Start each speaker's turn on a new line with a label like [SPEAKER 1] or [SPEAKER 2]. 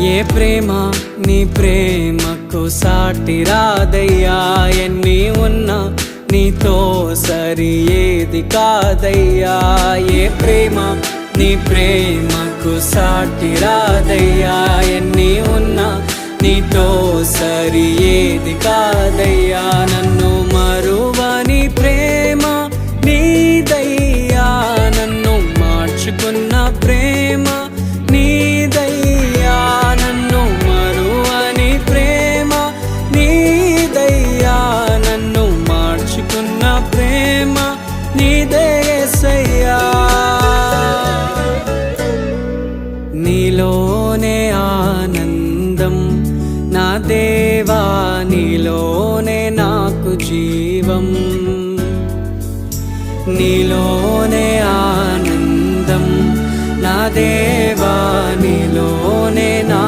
[SPEAKER 1] ఏ ప్రేమ నీ ప్రేమకు సాటి రాదయ్యా, ఎన్ని ఉన్నా నీతో సరి ఏది కాదయ్యా. ఏ ప్రేమ నీ ప్రేమకు సాటి రాదయ్యా, ఎన్ని ఉన్నా నీతో సరి ఏది కాదయ్యా. నన్ను మరువని ప్రేమ నీదయ్యా, నన్ను మార్చుకున్న ప్రేమ నీదయ్యా. నన్ను మరువని ప్రేమ నీదయ్యా, నన్ను మార్చుకున్న ప్రేమ నీదే యేసయ్యా. నీలోనే ఆనందం నా దేవా, నీలోనే నాకు జీవం. నీలోనే ఆనందం నా దేవా, నీలోనే నా